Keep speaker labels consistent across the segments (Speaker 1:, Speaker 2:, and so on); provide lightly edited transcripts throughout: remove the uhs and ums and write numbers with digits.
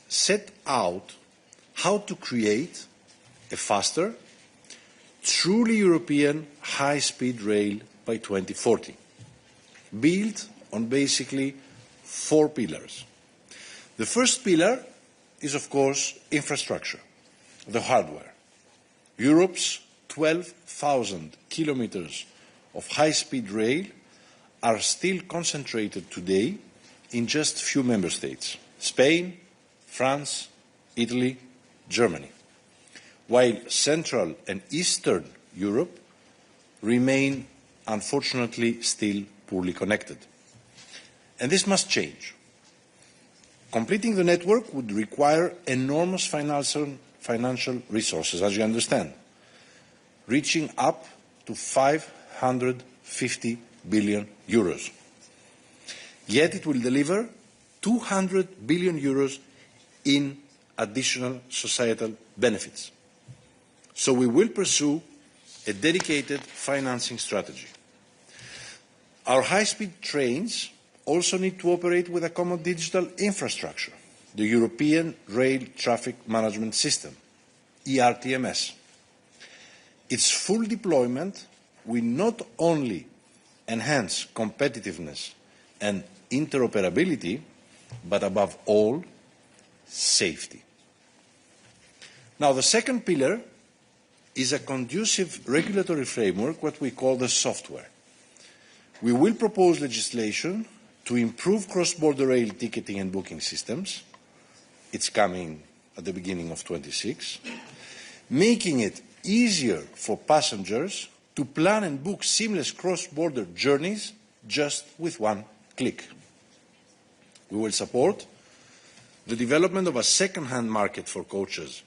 Speaker 1: set out how to create a faster, truly European high-speed rail by 2040, built on basically 4 pillars. The first pillar is, of course, infrastructure, the hardware. Europe's 12,000 kilometers of high-speed rail are still concentrated today in just a few member states: Spain, France, Italy, Germany, while Central and Eastern Europe remain, unfortunately, still poorly connected. And this must change. Completing the network would require enormous financial resources, as you understand, reaching up to 550 billion euros. Yet it will deliver 200 billion euros in additional societal benefits. So we will pursue a dedicated financing strategy. Our high-speed trains also need to operate with a common digital infrastructure, the European Rail Traffic Management System, ERTMS. Its full deployment will not only enhance competitiveness and interoperability, but above all, safety. Now, the second pillar is a conducive regulatory framework, what we call the software. We will propose legislation to improve cross-border rail ticketing and booking systems. It's coming at the beginning of 2026, making it easier for passengers to plan and book seamless cross-border journeys just with one click. We will support the development of a second-hand market for coaches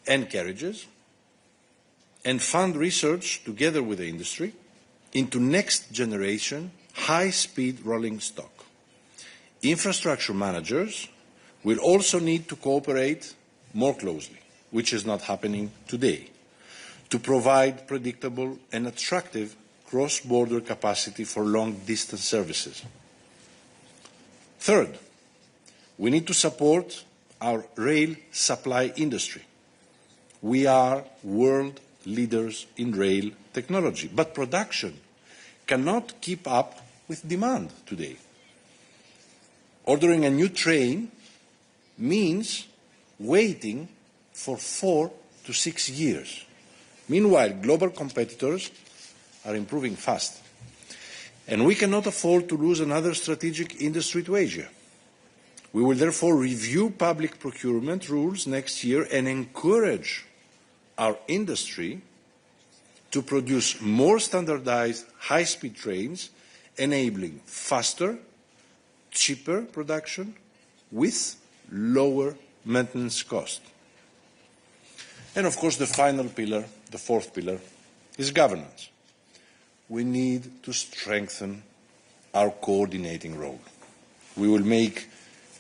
Speaker 1: and carriages, and fund research together with the industry into next-generation high-speed rolling stock. Infrastructure managers will also need to cooperate more closely, which is not happening today, to provide predictable and attractive cross-border capacity for long-distance services. Third, we need to support our rail supply industry. We are world leaders in rail technology, but production cannot keep up with demand today. Ordering a new train means waiting for 4 to 6 years. Meanwhile, global competitors are improving fast. And we cannot afford to lose another strategic industry to Asia. We will therefore review public procurement rules next year and encourage our industry to produce more standardized high-speed trains, enabling faster, cheaper production with lower maintenance cost. And of course, the final pillar, the fourth pillar, is governance. We need to strengthen our coordinating role. We will make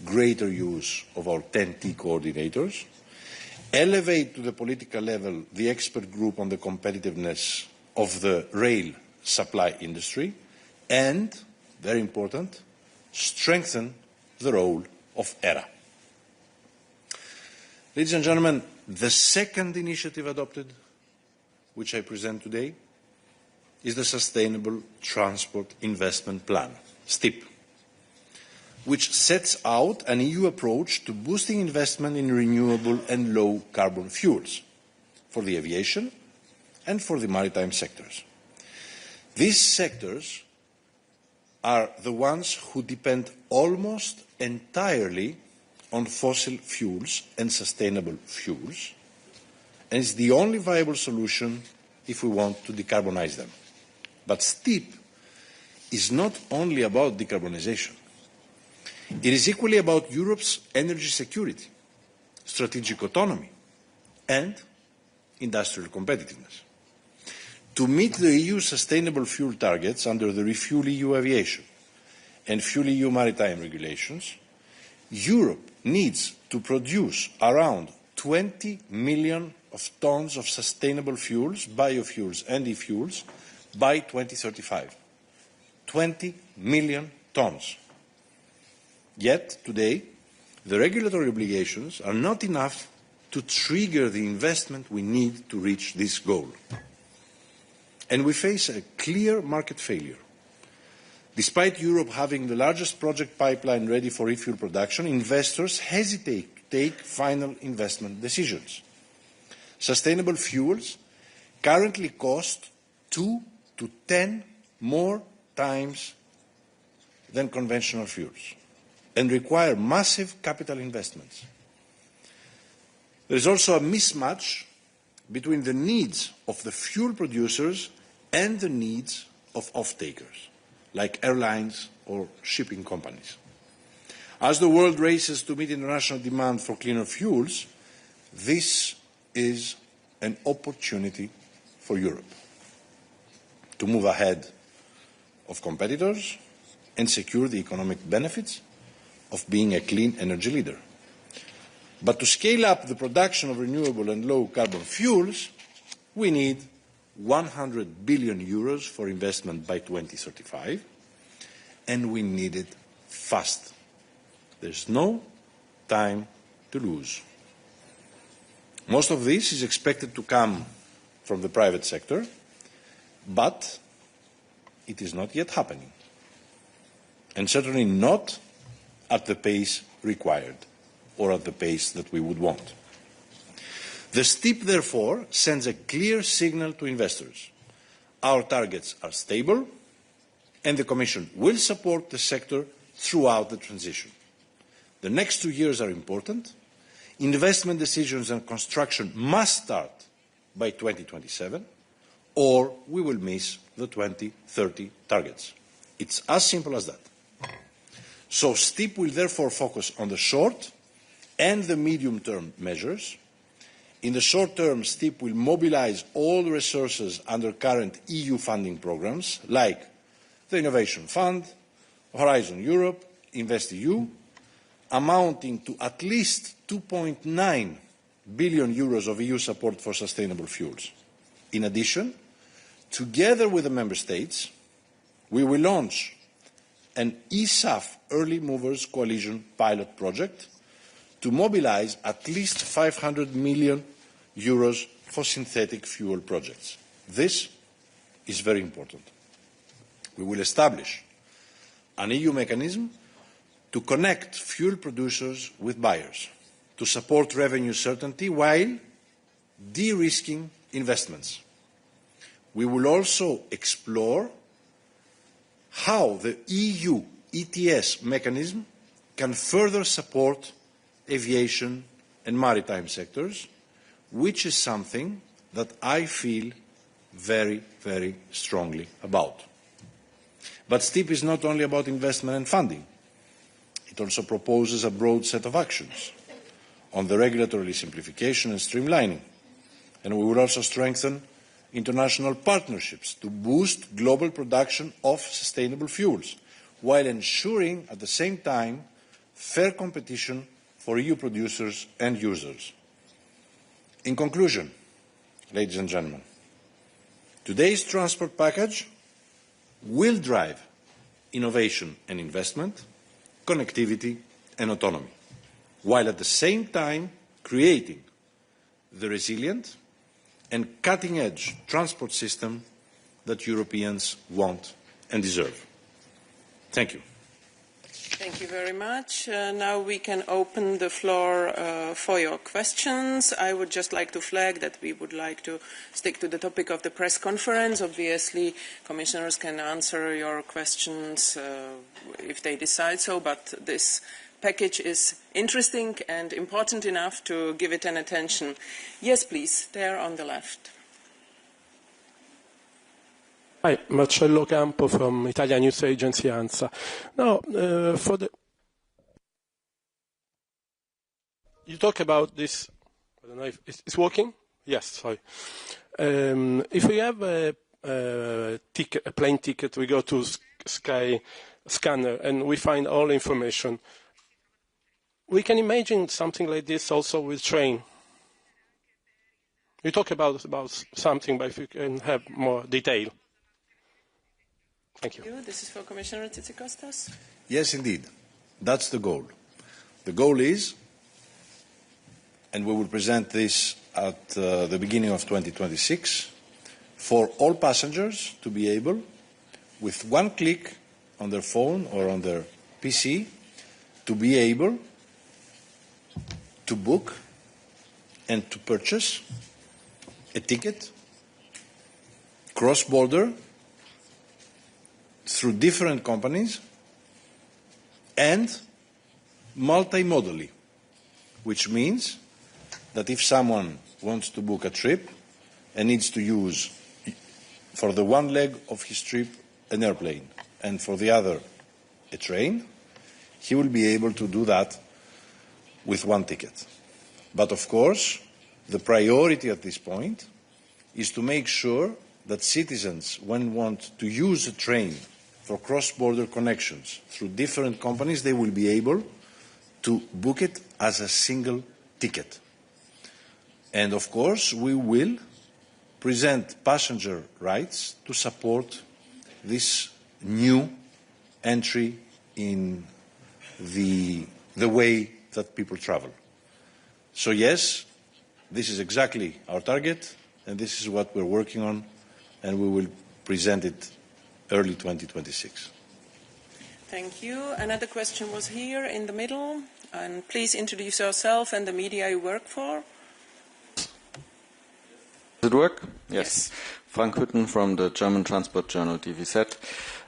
Speaker 1: greater use of our 10T coordinators, elevate to the political level the expert group on the competitiveness of the rail supply industry, and, very important, strengthen the role of ERA. Ladies and gentlemen, the second initiative adopted, which I present today, is the Sustainable Transport Investment Plan, STIP, which sets out an EU approach to boosting investment in renewable and low-carbon fuels for the aviation and for the maritime sectors. These sectors are the ones who depend almost entirely on fossil fuels and sustainable fuels, and it's the only viable solution if we want to decarbonize them. But STIP is not only about decarbonization. It is equally about Europe's energy security, strategic autonomy, and industrial competitiveness. To meet the EU's sustainable fuel targets under the ReFuelEU Aviation and FuelEU Maritime regulations, Europe needs to produce around 20 million tons of sustainable fuels, biofuels and e-fuels by 2035. 20 million tons. Yet, today, the regulatory obligations are not enough to trigger the investment we need to reach this goal. And we face a clear market failure. Despite Europe having the largest project pipeline ready for e-fuel production, investors hesitate to take final investment decisions. Sustainable fuels currently cost 2 to 10 more times than conventional fuels and require massive capital investments. There is also a mismatch between the needs of the fuel producers and the needs of off-takers, like airlines or shipping companies. As the world races to meet international demand for cleaner fuels, this is an opportunity for Europe to move ahead of competitors and secure the economic benefits of being a clean energy leader. But to scale up the production of renewable and low-carbon fuels, we need 100 billion euros for investment by 2035, and we need it fast. There's no time to lose. Most of this is expected to come from the private sector, but it is not yet happening, and certainly not at the pace required or at the pace that we would want. The STIP, therefore, sends a clear signal to investors. Our targets are stable, and the Commission will support the sector throughout the transition. The next 2 years are important. Investment decisions and construction must start by 2027, or we will miss the 2030 targets. It's as simple as that. So STIP will therefore focus on the short and the medium-term measures. In the short term, STIP will mobilise all the resources under current EU funding programmes, like the Innovation Fund, Horizon Europe, InvestEU, amounting to at least 2.9 billion euros of EU support for sustainable fuels. In addition, together with the Member States, we will launch an ESAF Early Movers Coalition pilot project to mobilise at least 500 million euros for synthetic fuel projects. This is very important. We will establish an EU mechanism to connect fuel producers with buyers, to support revenue certainty while de-risking investments. We will also explore how the EU ETS mechanism can further support aviation and maritime sectors, which is something that I feel very, very strongly about. But STIP is not only about investment and funding. It also proposes a broad set of actions on the regulatory simplification and streamlining. And we will also strengthen international partnerships to boost global production of sustainable fuels, while ensuring at the same time fair competition for EU producers and users. In conclusion, ladies and gentlemen, today's transport package will drive innovation and investment, connectivity and autonomy, while at the same time creating the resilient and cutting-edge transport system that Europeans want and deserve. Thank you.
Speaker 2: Thank you very much. Now we can open the floor for your questions. I would just like to flag that we would like to stick to the topic of the press conference. Obviously, commissioners can answer your questions if they decide so, but this package is interesting and important enough to give it an attention. Yes, please, there on the left.
Speaker 3: Hi, Marcello Campo from Italian news agency ANSA. Now, you talk about this. I don't know if it's working. Yes, sorry. If we have a plane ticket, we go to Sky Scanner and we find all information. We can imagine something like this also with train. You talk about something, but if you can have more detail. Thank you.
Speaker 2: This is for Commissioner Tzitzikostas.
Speaker 1: Yes, indeed. That's the goal. The goal is, and we will present this at the beginning of 2026, for all passengers to be able, with one click on their phone or on their PC, to be able to book and to purchase a ticket cross-border through different companies and multimodally, which means that if someone wants to book a trip and needs to use for the one leg of his trip an airplane and for the other a train, he will be able to do that with one ticket. But of course, the priority at this point is to make sure that citizens, when want to use a train for cross-border connections through different companies, they will be able to book it as a single ticket. And of course, we will present passenger rights to support this new entry in the way that people travel. So yes, this is exactly our target, and this is what we're working on, and we will present it early 2026.
Speaker 2: Thank you. Another question was here in the middle, and please introduce yourself and the media you work for.
Speaker 4: Does it work? Yes. Frank Hütten from the German transport journal DVZ.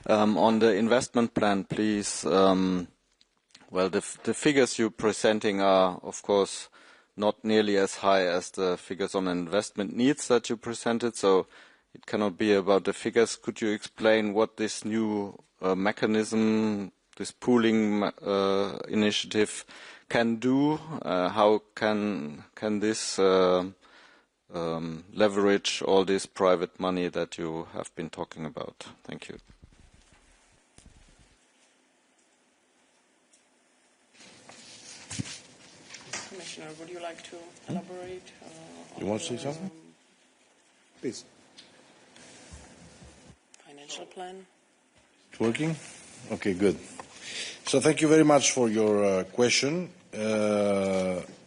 Speaker 4: On the investment plan, please, well, the figures you're presenting are, of course, not nearly as high as the figures on investment needs that you presented, so it cannot be about the figures. Could you explain what this new mechanism, this pooling initiative can do? How can this leverage all this private money that you have been talking about? Thank you.
Speaker 2: Commissioner, would you like to elaborate?
Speaker 1: You want to say something? Please.
Speaker 2: Financial plan?
Speaker 1: It's working? Okay, good. So thank you very much for your question.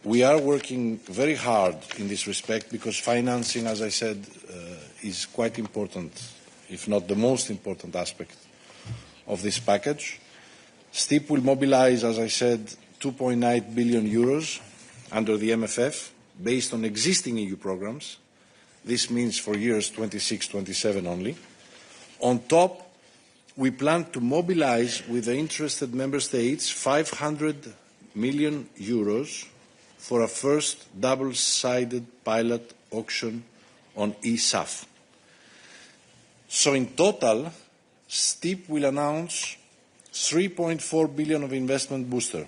Speaker 1: We are working very hard in this respect because financing, as I said, is quite important, if not the most important aspect of this package. STIP will mobilize, as I said, 2.9 billion euros under the MFF based on existing EU programs. This means for years 26-27 only. On top, we plan to mobilize with the interested member states 500 million euros for a first double-sided pilot auction on eSAF. So in total, STIP will announce 3.4 billion of investment booster.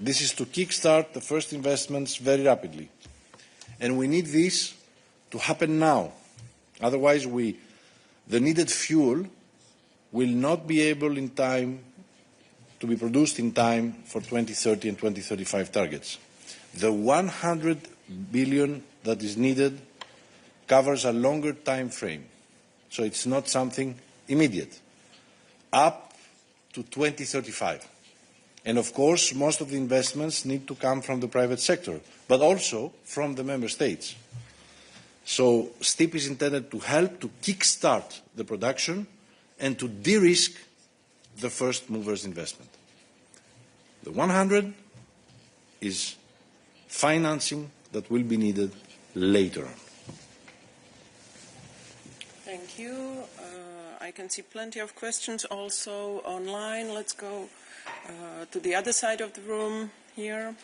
Speaker 1: This is to kickstart the first investments very rapidly. And we need this to happen now. Otherwise, the needed fuel will not be able in time to be produced in time for 2030 and 2035 targets. The 100 billion that is needed covers a longer time frame. So it's not something immediate. Up to 2035. And of course, most of the investments need to come from the private sector, but also from the member states. So STIP is intended to help to kickstart the production and to de-risk the first movers investment. The 100 is financing that will be needed later on.
Speaker 2: Thank you. I can see plenty of questions also online. Let's go to the other side of the room here.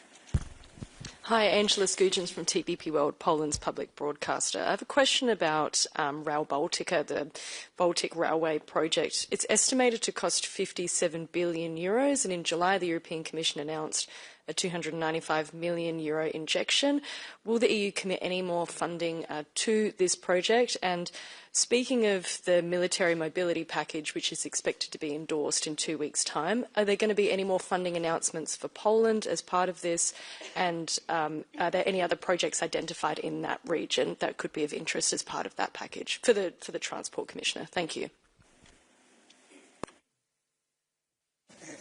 Speaker 5: Hi, Angela Skujins from TPP World, Poland's public broadcaster. I have a question about Rail Baltica, the Baltic Railway project. It's estimated to cost 57 billion euros, and in July the European Commission announced a 295 million euro injection. Will the EU commit any more funding to this project? And speaking of the military mobility package, which is expected to be endorsed in 2 weeks' time, are there going to be any more funding announcements for Poland as part of this? And are there any other projects identified in that region that could be of interest as part of that package for the Transport Commissioner? Thank you.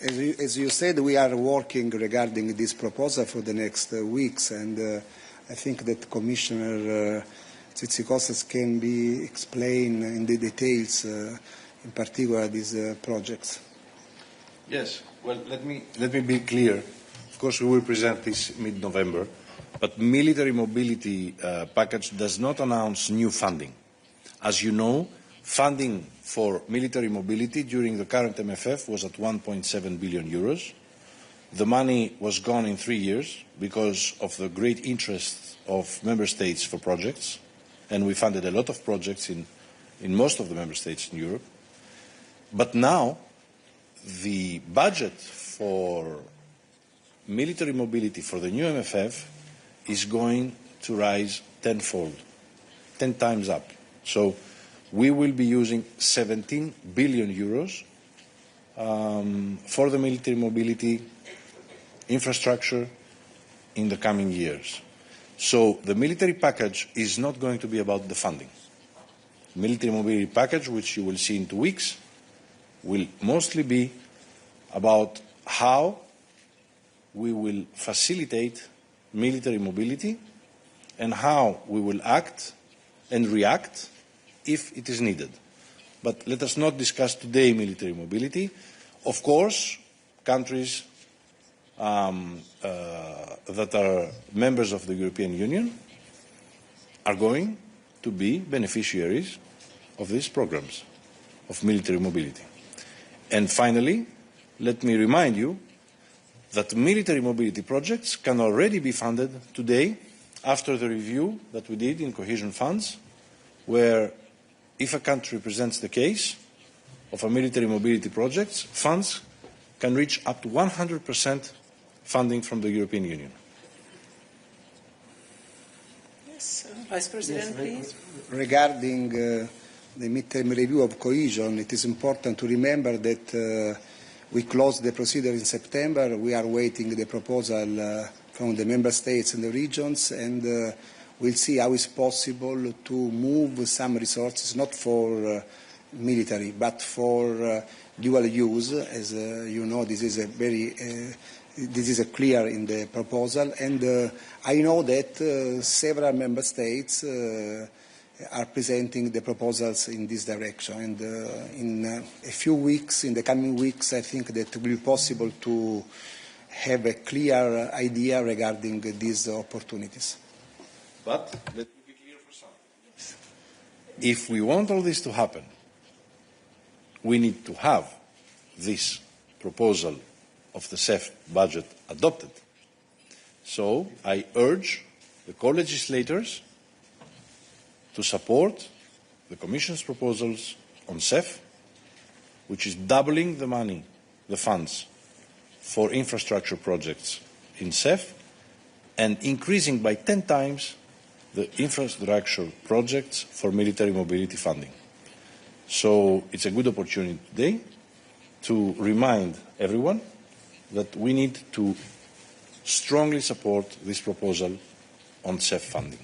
Speaker 6: As you said, we are working regarding this proposal for the next weeks, and I think that Commissioner Tzitzikostas can be explained in the details, in particular these projects.
Speaker 1: Yes. Well, let me be clear. Of course, we will present this mid-November, but military mobility package does not announce new funding. As you know, funding for military mobility during the current MFF was at 1.7 billion euros. The money was gone in 3 years because of the great interest of member states for projects, and we funded a lot of projects in most of the member states in Europe. But now, the budget for military mobility for the new MFF is going to rise tenfold, 10 times up. So we will be using 17 billion euros for the military mobility infrastructure in the coming years. So the military package is not going to be about the funding. The military mobility package, which you will see in 2 weeks, will mostly be about how we will facilitate military mobility and how we will act and react if it is needed. But let us not discuss today military mobility. Of course, countries that are members of the European Union are going to be beneficiaries of these programs of military mobility. And finally, let me remind you that military mobility projects can already be funded today after the review that we did in cohesion funds, where if a country presents the case of a military mobility project, funds can reach up to 100% funding from the European Union.
Speaker 2: Yes, Vice President, please.
Speaker 6: Regarding the midterm review of cohesion, it is important to remember that we closed the procedure in September. We are waiting the proposal from the member states and the regions, and we'll see how it's possible to move some resources, not for military, but for dual use. As you know, this is clear in the proposal, and I know that several member states are presenting the proposals in this direction. And in a few weeks, in the coming weeks, I think that it will be possible to have a clear idea regarding these opportunities.
Speaker 1: But let me be clear for some. If we want all this to happen, we need to have this proposal of the CEF budget adopted. So I urge the co-legislators to support the Commission's proposals on CEF, which is doubling the money, the funds, for infrastructure projects in CEF, and increasing by 10 times the infrastructure projects for military mobility funding. So it's a good opportunity today to remind everyone that we need to strongly support this proposal on CEF funding.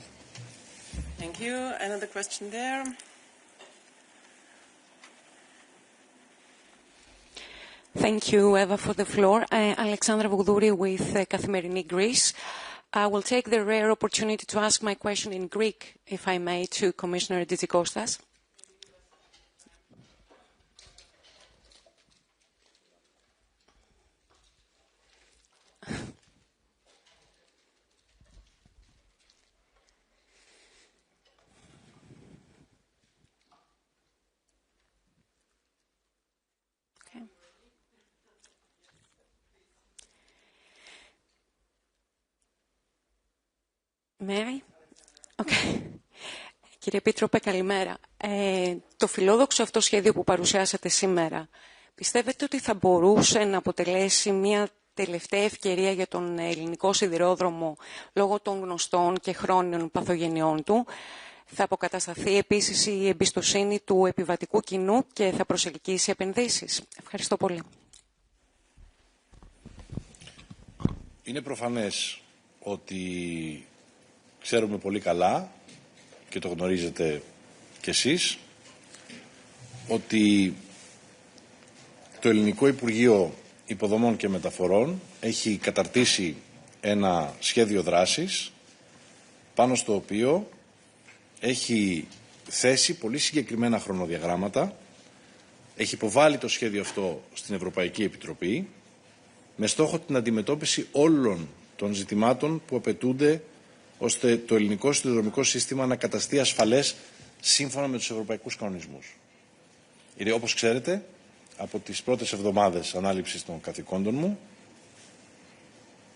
Speaker 2: Thank you. Another question there.
Speaker 7: Thank you, Eva, for the floor. Alexandra Voudouri with Kathimerini Greece. I will take the rare opportunity to ask my question in Greek, if I may, to Commissioner Tzitzikostas. Mary? Okay. Κύριε Επίτροπε, καλημέρα. Το φιλόδοξο αυτό σχέδιο που παρουσιάσατε σήμερα, πιστεύετε ότι θα μπορούσε να αποτελέσει μια τελευταία ευκαιρία για τον ελληνικό σιδηρόδρομο λόγω των γνωστών και χρόνιων παθογενειών του? Θα αποκατασταθεί επίσης η εμπιστοσύνη του επιβατικού κοινού και θα προσελκύσει επενδύσεις? Ευχαριστώ πολύ.
Speaker 1: Είναι προφανές ότι ξέρουμε πολύ καλά και το γνωρίζετε κι εσείς ότι το Ελληνικό Υπουργείο Υποδομών και Μεταφορών έχει καταρτήσει ένα σχέδιο δράσης πάνω στο οποίο έχει θέσει πολύ συγκεκριμένα χρονοδιαγράμματα, έχει υποβάλει το σχέδιο αυτό στην Ευρωπαϊκή Επιτροπή με στόχο την αντιμετώπιση όλων των ζητημάτων που απαιτούνται ώστε το ελληνικό σιδηροδρομικό σύστημα να καταστεί ασφαλές σύμφωνα με τους ευρωπαϊκούς κανονισμούς. Γιατί όπως ξέρετε, από τις πρώτες εβδομάδες ανάληψης των καθηκόντων μου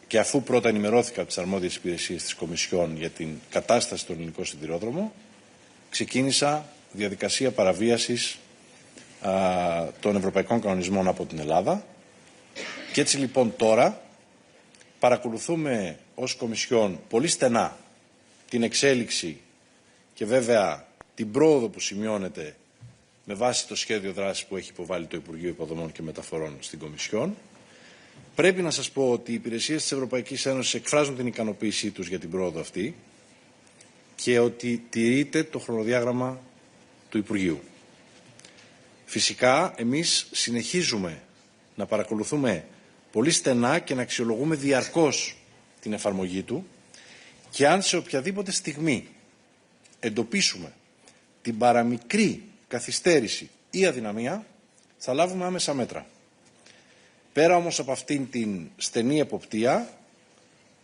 Speaker 1: και αφού πρώτα ενημερώθηκα από τις αρμόδιες υπηρεσίες της Κομισιόν για την κατάσταση στον ελληνικό σιδηρόδρομο, ξεκίνησα διαδικασία παραβίασης των ευρωπαϊκών κανονισμών από την Ελλάδα και έτσι λοιπόν τώρα παρακολουθούμε ως Κομισιόν πολύ στενά την εξέλιξη και βέβαια την πρόοδο που σημειώνεται με βάση το σχέδιο δράσης που έχει υποβάλει το Υπουργείο Υποδομών και Μεταφορών στην Κομισιόν. Πρέπει να σας πω ότι οι υπηρεσίες της Ευρωπαϊκής Ένωσης εκφράζουν την ικανοποίησή τους για την πρόοδο αυτή και ότι τηρείται το χρονοδιάγραμμα του Υπουργείου. Φυσικά, εμείς συνεχίζουμε να παρακολουθούμε πολύ στενά και να αξιολογούμε διαρκώς την εφαρμογή του και αν σε οποιαδήποτε στιγμή εντοπίσουμε την παραμικρή καθυστέρηση ή αδυναμία, θα λάβουμε άμεσα μέτρα. Πέρα όμως από αυτήν την στενή εποπτεία,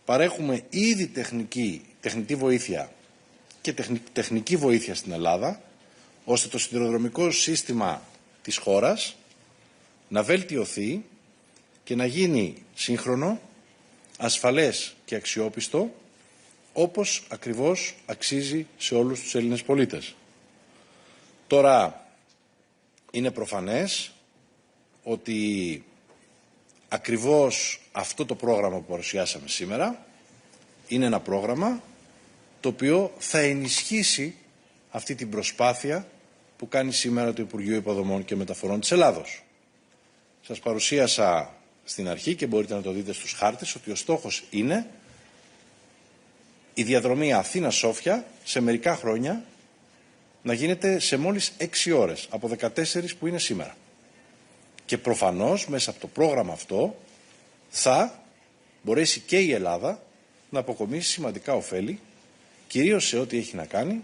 Speaker 1: παρέχουμε ήδη τεχνική βοήθεια και τεχνική βοήθεια στην Ελλάδα, ώστε το σιδηροδρομικό σύστημα της χώρας να βελτιωθεί και να γίνει σύγχρονο, ασφαλές και αξιόπιστο, όπως ακριβώς αξίζει σε όλους τους Έλληνες πολίτες. Τώρα, είναι προφανές ότι ακριβώς αυτό το πρόγραμμα που παρουσιάσαμε σήμερα είναι ένα πρόγραμμα το οποίο θα ενισχύσει αυτή την προσπάθεια που κάνει σήμερα το Υπουργείο Υποδομών και Μεταφορών της Ελλάδος. Σας παρουσίασα στην αρχή και μπορείτε να το δείτε στους χάρτες ότι ο στόχος είναι η διαδρομή Αθήνα-Σόφια σε μερικά χρόνια να γίνεται σε μόλις 6 ώρες από 14 που είναι σήμερα. Και προφανώς μέσα από το πρόγραμμα αυτό θα μπορέσει και η Ελλάδα να αποκομίσει σημαντικά ωφέλη, κυρίως σε ό,τι έχει να κάνει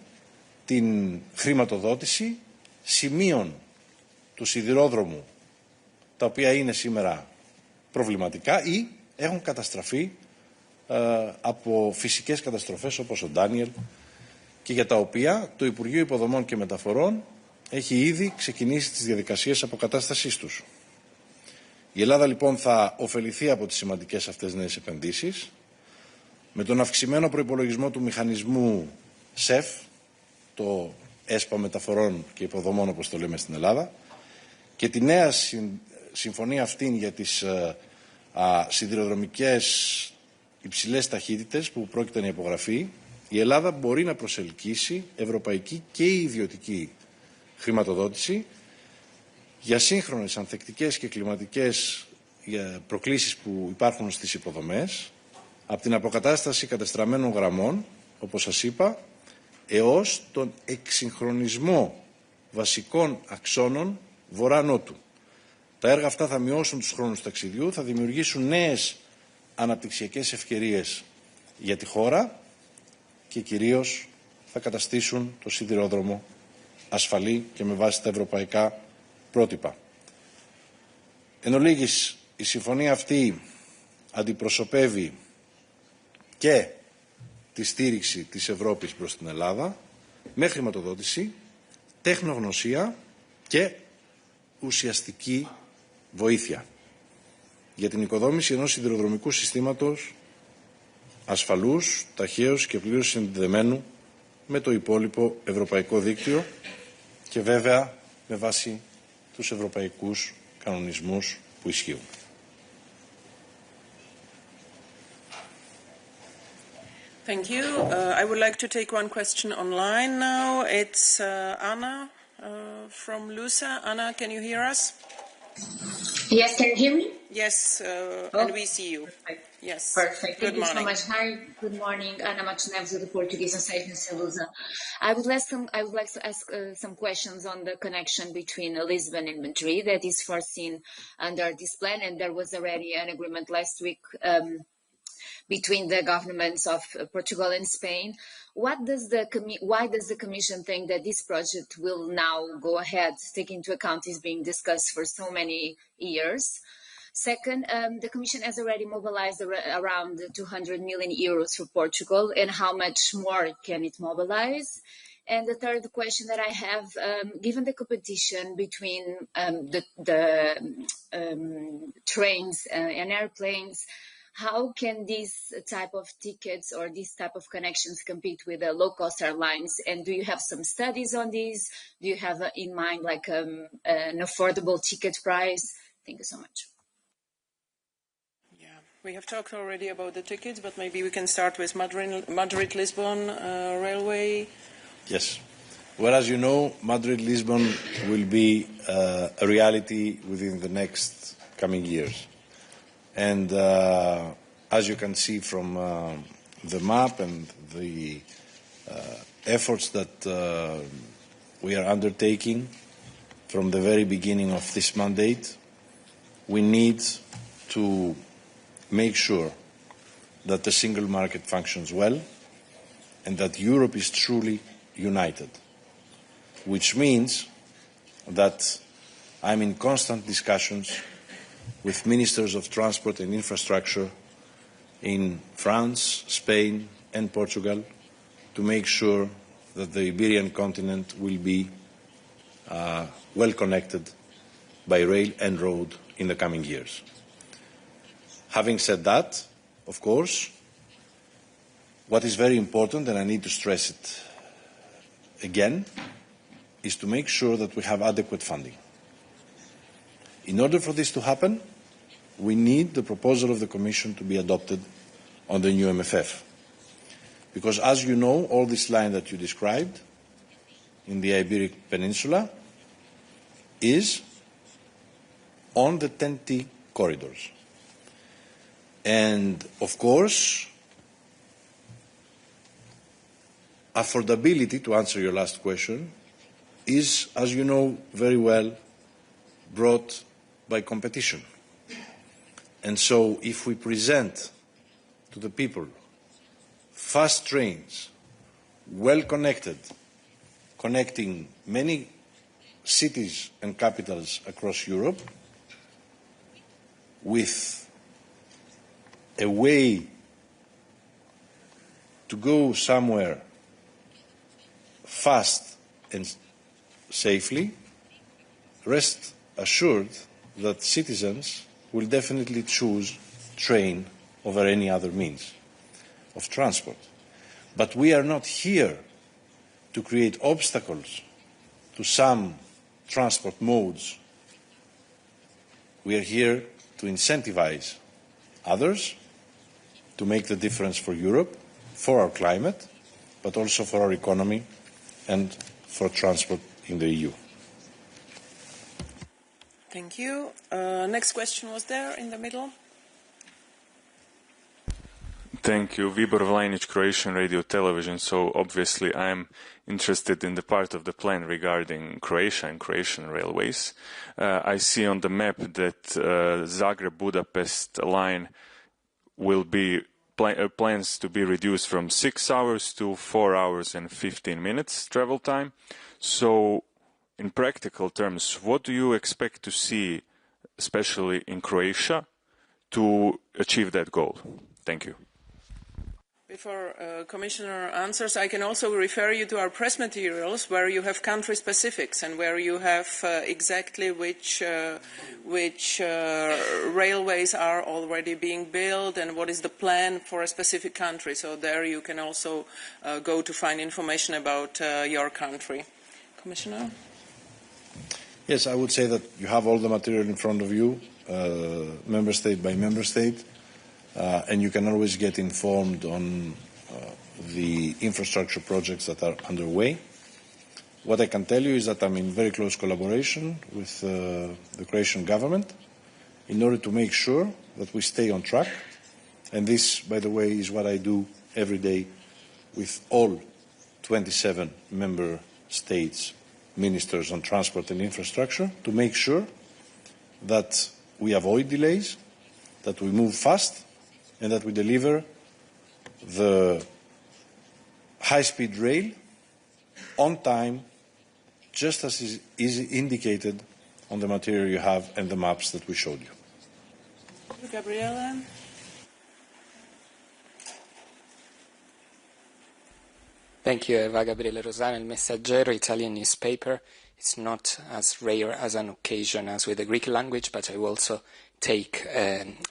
Speaker 1: την χρηματοδότηση σημείων του σιδηρόδρομου τα οποία είναι σήμερα προβληματικά ή έχουν καταστραφεί από φυσικές καταστροφές όπως ο Ντάνιελ και για τα οποία το Υπουργείο Υποδομών και Μεταφορών έχει ήδη ξεκινήσει τις διαδικασίες αποκατάστασής τους. Η Ελλάδα λοιπόν θα ωφεληθεί από τις σημαντικές αυτές νέες επενδύσεις με τον αυξημένο προϋπολογισμό του μηχανισμού ΣΕΦ, το ΕΣΠΑ Μεταφορών και Υποδομών όπως το λέμε στην Ελλάδα, και τη νέα συμφωνία αυτήν για τις σιδηροδρομικές υψηλές ταχύτητες που πρόκειται να υπογραφεί, η Ελλάδα μπορεί να προσελκύσει ευρωπαϊκή και ιδιωτική χρηματοδότηση για σύγχρονες ανθεκτικές και κλιματικές προκλήσεις που υπάρχουν στις υποδομές, από την αποκατάσταση κατεστραμμένων γραμμών, όπως σας είπα, έως τον εξυγχρονισμό βασικών αξώνων βορρά-νότου. Τα έργα αυτά θα μειώσουν τους χρόνους ταξιδιού, θα δημιουργήσουν νέες αναπτυξιακές ευκαιρίες για τη χώρα και κυρίως θα καταστήσουν το σιδηρόδρομο ασφαλή και με βάση τα ευρωπαϊκά πρότυπα. Εν ολίγης, η συμφωνία αυτή αντιπροσωπεύει και τη στήριξη της Ευρώπης προς την Ελλάδα με χρηματοδότηση, τεχνογνωσία και ουσιαστική βοήθεια για την οικοδόμηση ενός σιδηροδρομικού συστήματος ασφαλούς, ταχαίως και πλήρως συνδεδεμένου με το υπόλοιπο ευρωπαϊκό δίκτυο και βέβαια με βάση τους ευρωπαϊκούς κανονισμούς που ισχύουν.
Speaker 2: Thank you. I would like to take one question online now. It's Anna from LUSA. Anna, can you hear us?
Speaker 8: Yes, can you hear me?
Speaker 2: Yes, and we see you. Yes.
Speaker 8: Perfect.
Speaker 2: Good
Speaker 8: Thank you
Speaker 2: morning.
Speaker 8: so much. Hi, good morning. Ana Matos Neves of the Portuguese Association Salusa. I would like to ask some questions on the connection between Lisbon and Madrid that is foreseen under this plan, and there was already an agreement last week between the governments of Portugal and Spain. Why does the Commission think that this project will now go ahead, taking into account is being discussed for so many years? Second, the Commission has already mobilized around 200 million euros for Portugal, and how much more can it mobilize? And the third question that I have, given the competition between the trains and airplanes, how can this type of tickets or this type of connections compete with the low-cost airlines? And do you have some studies on this? Do you have in mind like an affordable ticket price? Thank you so much.
Speaker 2: We have talked already about the tickets, but maybe we can start with Madrid-Lisbon railway.
Speaker 1: Yes. Well, as you know, Madrid-Lisbon will be a reality within the next coming years. And as you can see from the map and the efforts that we are undertaking from the very beginning of this mandate, we need to make sure that the single market functions well and that Europe is truly united, which means that I'm in constant discussions with ministers of transport and infrastructure in France, Spain and Portugal to make sure that the Iberian continent will be well connected by rail and road in the coming years. Having said that, of course, what is very important, and I need to stress it again, is to make sure that we have adequate funding. In order for this to happen, we need the proposal of the Commission to be adopted on the new MFF. Because as you know, all this line that you described in the Iberic Peninsula is on the TEN-T corridors. And of course, affordability, to answer your last question, is, as you know very well, brought by competition. And so if we present to the people fast trains, well connected, connecting many cities and capitals across Europe, with a way to go somewhere fast and safely, rest assured that citizens will definitely choose train over any other means of transport. But we are not here to create obstacles to some transport modes. We are here to incentivize others, to make the difference for Europe, for our climate, but also for our economy and for transport in the EU.
Speaker 2: Thank you. Next question was there in the middle.
Speaker 9: Thank you. Vibor Vlajnic, Croatian Radio Television. So obviously I'm interested in the part of the plan regarding Croatia and Croatian railways. I see on the map that Zagreb-Budapest line will be plans to be reduced from 6 hours to 4 hours and 15 minutes travel time. So in practical terms, what do you expect to see, especially in Croatia, to achieve that goal? Thank you.
Speaker 2: Before Commissioner answers, I can also refer you to our press materials where you have country specifics and where you have exactly which railways are already being built and what is the plan for a specific country. So there you can also go to find information about your country. Commissioner?
Speaker 1: Yes, I would say that you have all the material in front of you, member state by member state. And you can always get informed on the infrastructure projects that are underway. What I can tell you is that I'm in very close collaboration with the Croatian government in order to make sure that we stay on track And this, by the way, is what I do every day with all 27 member states ministers on transport and infrastructure, to make sure that we avoid delays, that we move fast, and that we deliver the high-speed rail on time, just as is indicated on the material you have and the maps that we showed you.
Speaker 2: Gabriella?
Speaker 10: Thank you, Eva Gabriele Rosana, Il Messaggero, Italian newspaper. It's not as rare as an occasion as with the Greek language, but I will also take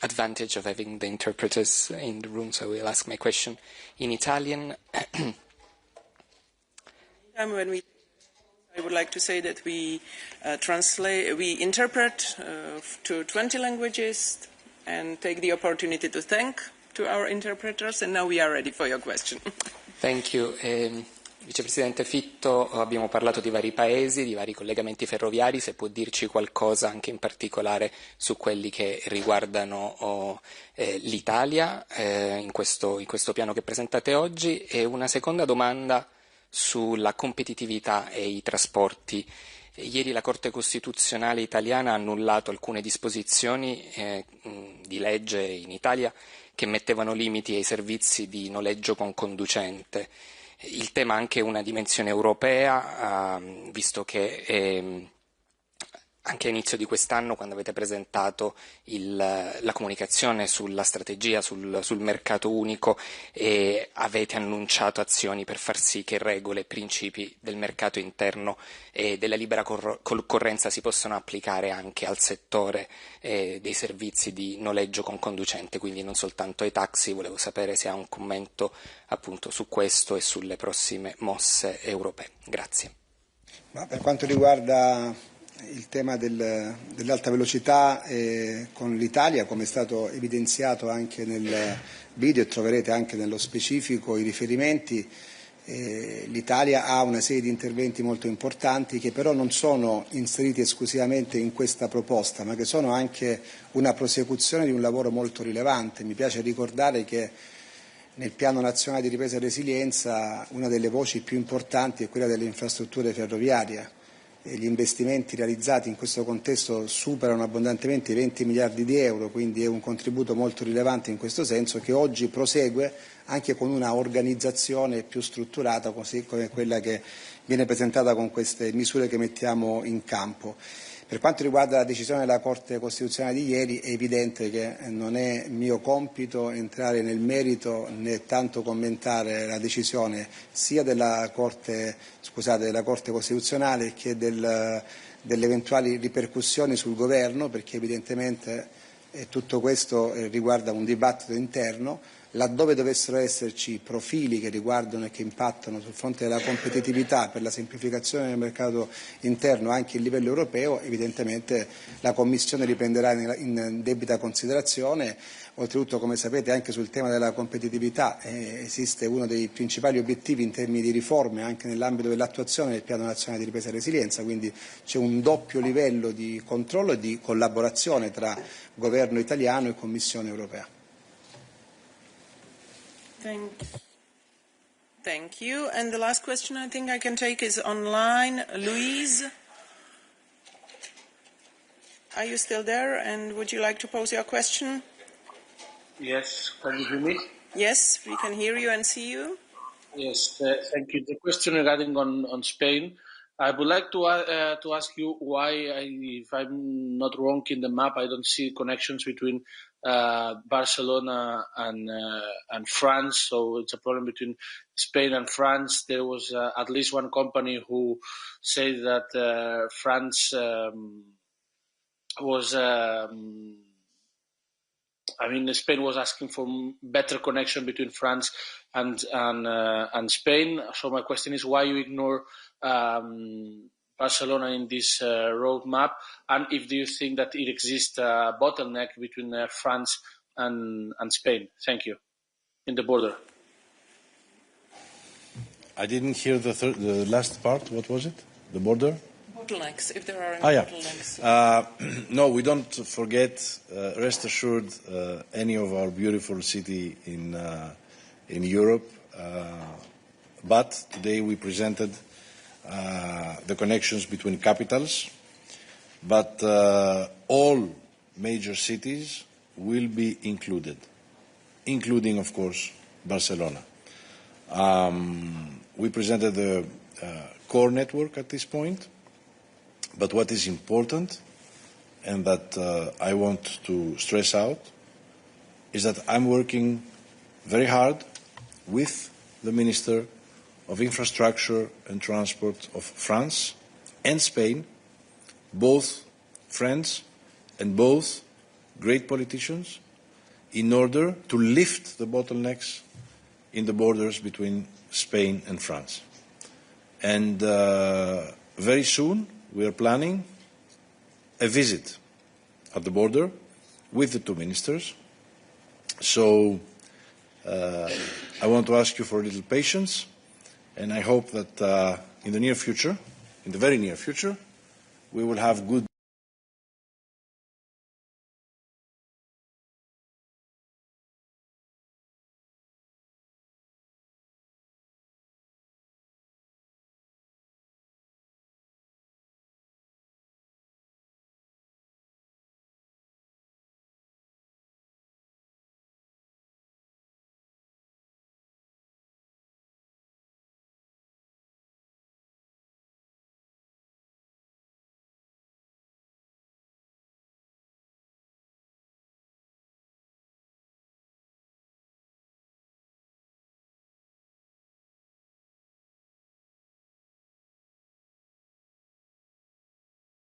Speaker 10: advantage of having the interpreters in the room, so I will ask my question in Italian.
Speaker 2: I would like to say that we interpret to 20 languages and take the opportunity to thank to our interpreters, and now we are ready for your question.
Speaker 10: Thank you. Vicepresidente Fitto, abbiamo parlato di vari paesi, di vari collegamenti ferroviari, se può dirci qualcosa anche in particolare su quelli che riguardano l'Italia in questo piano che presentate oggi, e una seconda domanda sulla competitività e i trasporti. Ieri la Corte Costituzionale italiana ha annullato alcune disposizioni di legge in Italia che mettevano limiti ai servizi di noleggio con conducente. Il tema ha anche una dimensione europea, visto che anche a inizio di quest'anno, quando avete presentato la comunicazione sulla strategia sul mercato unico, avete annunciato azioni per far sì che regole e principi del mercato interno e della libera concorrenza si possano applicare anche al settore dei servizi di noleggio con conducente, quindi non soltanto ai taxi. Volevo sapere se ha un commento appunto su questo e sulle prossime mosse europee. Grazie.
Speaker 6: Ma per quanto riguarda il tema dell'alta velocità con l'Italia, come è stato evidenziato anche nel video e troverete anche nello specifico i riferimenti, l'Italia ha una serie di interventi molto importanti che però non sono inseriti esclusivamente in questa proposta, ma che sono anche una prosecuzione di un lavoro molto rilevante. Mi piace ricordare che nel Piano Nazionale di Ripresa e Resilienza una delle voci più importanti è quella delle infrastrutture ferroviarie. Gli investimenti realizzati in questo contesto superano abbondantemente i 20 miliardi di euro, quindi è un contributo molto rilevante in questo senso, che oggi prosegue anche con una organizzazione più strutturata, così come quella che viene presentata con queste misure che mettiamo in campo. Per quanto riguarda la decisione della Corte Costituzionale di ieri, è evidente che non è mio compito entrare nel merito né tanto commentare la decisione sia della Corte Costituzionale che delle eventuali ripercussioni sul Governo, perché evidentemente tutto questo riguarda un dibattito interno. Laddove dovessero esserci profili che riguardano e che impattano sul fronte della competitività per la semplificazione del mercato interno anche a livello europeo, evidentemente la Commissione riprenderà in debita considerazione. Oltretutto, come sapete, anche sul tema della competitività esiste uno dei principali obiettivi in termini di riforme anche nell'ambito dell'attuazione del Piano Nazionale di Ripresa e Resilienza, quindi c'è un doppio livello di controllo e di collaborazione tra Governo italiano e Commissione europea.
Speaker 2: Thank you. And the last question I think I can take is online. Louise, are you still there? And would you like to pose your question?
Speaker 11: Yes, can you hear me?
Speaker 2: Yes, we can hear you and see you.
Speaker 11: Yes, thank you. The question regarding on Spain, I would like to ask you why, if I'm not wrong in the map, I don't see connections between Barcelona and France. So it's a problem between Spain and France. There was at least one company who said that France Spain was asking for better connection between France and Spain. So my question is why you ignore Barcelona in this roadmap, and if do you think that it exists a bottleneck between France and Spain? Thank you. In the border.
Speaker 1: I didn't hear the last part. What was it? The border?
Speaker 2: bottlenecks, if there are any bottlenecks.
Speaker 1: No, we don't forget, rest assured, any of our beautiful city in Europe. But today we presented the connections between capitals. But all major cities will be included, including, of course, Barcelona. We presented the core network at this point, but what is important, and that I want to stress out, is that I'm working very hard with the Minister of Infrastructure and Transport of France and Spain, both friends and both great politicians, in order to lift the bottlenecks in the borders between Spain and France. And very soon we are planning a visit at the border with the two ministers. So I want to ask you for a little patience, and I hope that in the near future, in the very near future, we will have good